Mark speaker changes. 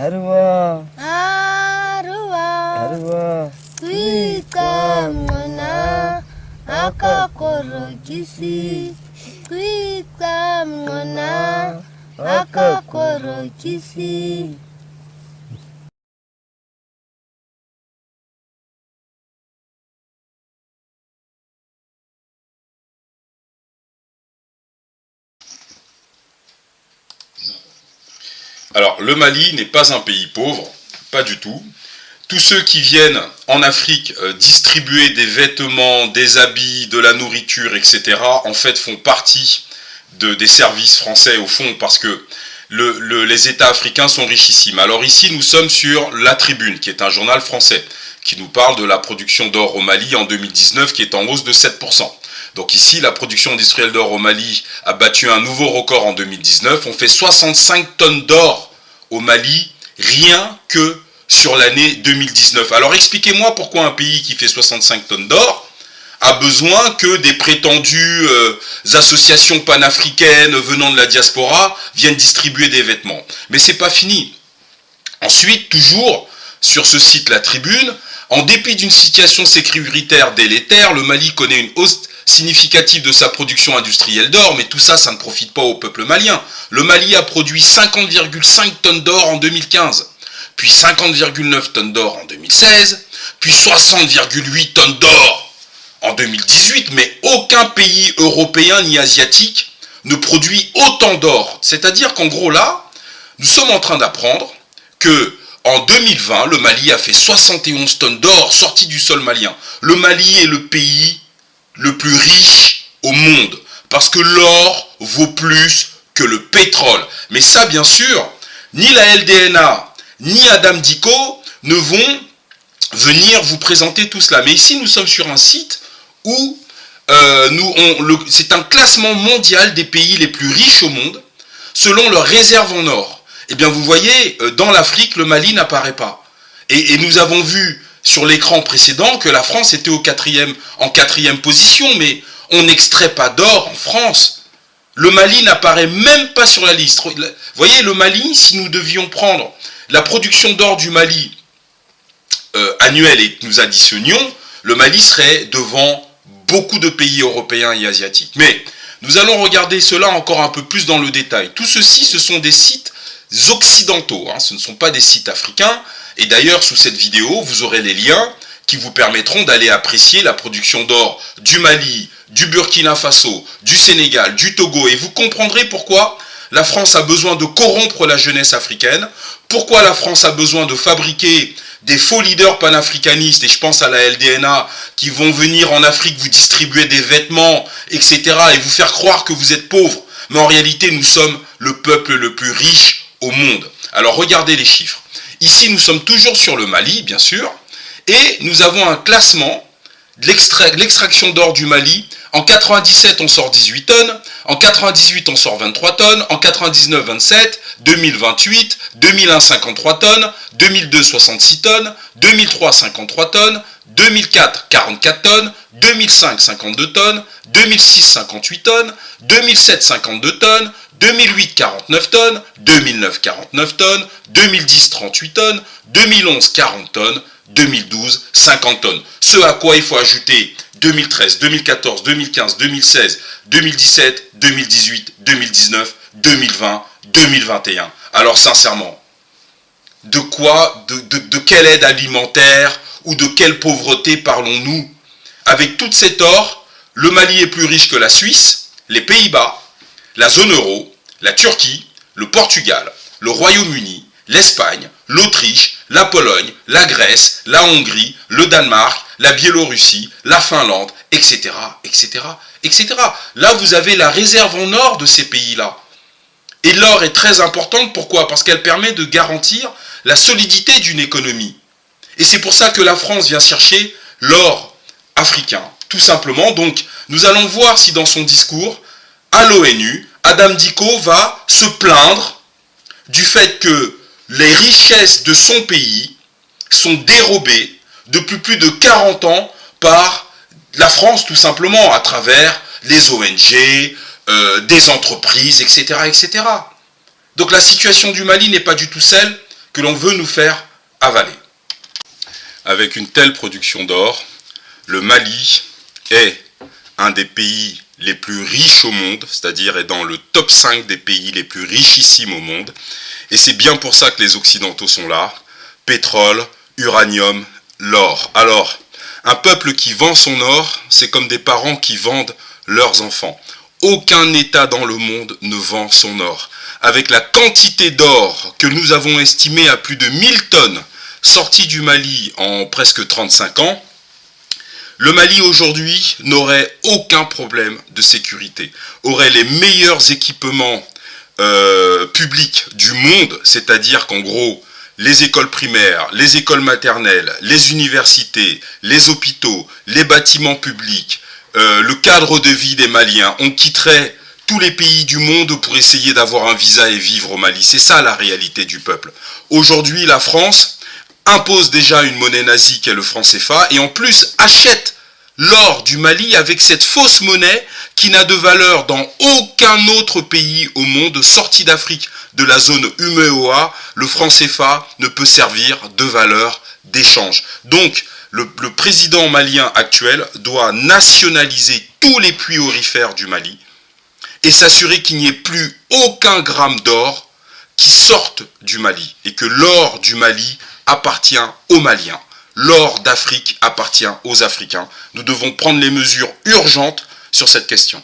Speaker 1: Arwa,
Speaker 2: Arwa,
Speaker 1: Arwa,
Speaker 2: Kwika mwana, akakorokisi. Kwika mwana, akakorokisi.
Speaker 3: Alors, le Mali n'est pas un pays pauvre, pas du tout. Tous ceux qui viennent en Afrique distribuer des vêtements, des habits, de la nourriture, etc., en fait, font partie des services français, au fond, parce que les États africains sont richissimes. Alors ici, nous sommes sur La Tribune, qui est un journal français, qui nous parle de la production d'or au Mali en 2019, qui est en hausse de 7%. Donc ici, la production industrielle d'or au Mali a battu un nouveau record en 2019. On fait 65 tonnes d'or au Mali, rien que sur l'année 2019. Alors expliquez-moi pourquoi un pays qui fait 65 tonnes d'or a besoin que des prétendues associations panafricaines venant de la diaspora viennent distribuer des vêtements. Mais c'est pas fini. Ensuite, toujours sur ce site La Tribune, en dépit d'une situation sécuritaire délétère, le Mali connaît une hausse significative de sa production industrielle d'or, mais tout ça, ça ne profite pas au peuple malien. Le Mali a produit 50,5 tonnes d'or en 2015, puis 50,9 tonnes d'or en 2016, puis 60,8 tonnes d'or en 2018, mais aucun pays européen ni asiatique ne produit autant d'or. C'est-à-dire qu'en gros là, nous sommes en train d'apprendre que en 2020, le Mali a fait 71 tonnes d'or sorties du sol malien. Le Mali est le pays le plus riche au monde, parce que l'or vaut plus que le pétrole. Mais ça, bien sûr, ni la LDNA, ni Adam Dicko ne vont venir vous présenter tout cela. Mais ici, nous sommes sur un site où c'est un classement mondial des pays les plus riches au monde, selon leurs réserves en or. Eh bien, vous voyez, dans l'Afrique, le Mali n'apparaît pas. Et nous avons vu sur l'écran précédent que la France était en quatrième position, mais on n'extrait pas d'or en France. Le Mali n'apparaît même pas sur la liste. Vous voyez, le Mali, si nous devions prendre la production d'or du Mali annuelle et que nous additionnions, le Mali serait devant beaucoup de pays européens et asiatiques. Mais nous allons regarder cela encore un peu plus dans le détail. Tout ceci, ce sont des sites occidentaux, hein, ce ne sont pas des sites africains. Et d'ailleurs, sous cette vidéo, vous aurez les liens qui vous permettront d'aller apprécier la production d'or du Mali, du Burkina Faso, du Sénégal, du Togo. Et vous comprendrez pourquoi la France a besoin de corrompre la jeunesse africaine, pourquoi la France a besoin de fabriquer des faux leaders panafricanistes, et je pense à la LDNA, qui vont venir en Afrique vous distribuer des vêtements, etc., et vous faire croire que vous êtes pauvres. Mais en réalité, nous sommes le peuple le plus riche au monde. Alors regardez les chiffres. Ici, nous sommes toujours sur le Mali, bien sûr, et nous avons un classement de l'extraction d'or du Mali. En 97, on sort 18 tonnes, en 98, on sort 23 tonnes, en 99, 27, 2000, 28, 2001, 53 tonnes, 2002, 66 tonnes, 2003, 53 tonnes, 2004, 44 tonnes, 2005, 52 tonnes, 2006, 58 tonnes, 2007, 52 tonnes, 2008, 49 tonnes, 2009, 49 tonnes, 2010, 38 tonnes, 2011, 40 tonnes, 2012, 50 tonnes. Ce à quoi il faut ajouter 2013, 2014, 2015, 2016, 2017, 2018, 2019, 2020, 2021. Alors sincèrement, de quelle aide alimentaire ou de quelle pauvreté parlons-nous? Avec tout cet or, le Mali est plus riche que la Suisse, les Pays-Bas, la zone euro, la Turquie, le Portugal, le Royaume-Uni, l'Espagne, l'Autriche, la Pologne, la Grèce, la Hongrie, le Danemark, la Biélorussie, la Finlande, etc., etc., etc. Là, vous avez la réserve en or de ces pays-là. Et l'or est très importante, pourquoi? Parce qu'elle permet de garantir la solidité d'une économie. Et c'est pour ça que la France vient chercher l'or africain, tout simplement. Donc, nous allons voir si dans son discours, à l'ONU, Adam Dicko va se plaindre du fait que les richesses de son pays sont dérobées depuis plus de 40 ans par la France, tout simplement, à travers les ONG, des entreprises, etc., etc. Donc la situation du Mali n'est pas du tout celle que l'on veut nous faire avaler. Avec une telle production d'or, le Mali est un des pays les plus riches au monde, c'est-à-dire est dans le top 5 des pays les plus richissimes au monde. Et c'est bien pour ça que les Occidentaux sont là. Pétrole, uranium, l'or. Alors, un peuple qui vend son or, c'est comme des parents qui vendent leurs enfants. Aucun État dans le monde ne vend son or. Avec la quantité d'or que nous avons estimée à plus de 1000 tonnes sorties du Mali en presque 35 ans, le Mali aujourd'hui n'aurait aucun problème de sécurité, aurait les meilleurs équipements publics du monde, c'est-à-dire qu'en gros, les écoles primaires, les écoles maternelles, les universités, les hôpitaux, les bâtiments publics, le cadre de vie des Maliens, on quitterait tous les pays du monde pour essayer d'avoir un visa et vivre au Mali. C'est ça la réalité du peuple. Aujourd'hui, la France impose déjà une monnaie nazie qui est le franc CFA et en plus achète l'or du Mali avec cette fausse monnaie qui n'a de valeur dans aucun autre pays au monde sorti d'Afrique de la zone UMEOA. Le franc CFA ne peut servir de valeur d'échange. Donc, le président malien actuel doit nationaliser tous les puits aurifères du Mali et s'assurer qu'il n'y ait plus aucun gramme d'or qui sorte du Mali et que l'or du Mali appartient aux Maliens. L'or d'Afrique appartient aux Africains. Nous devons prendre les mesures urgentes sur cette question.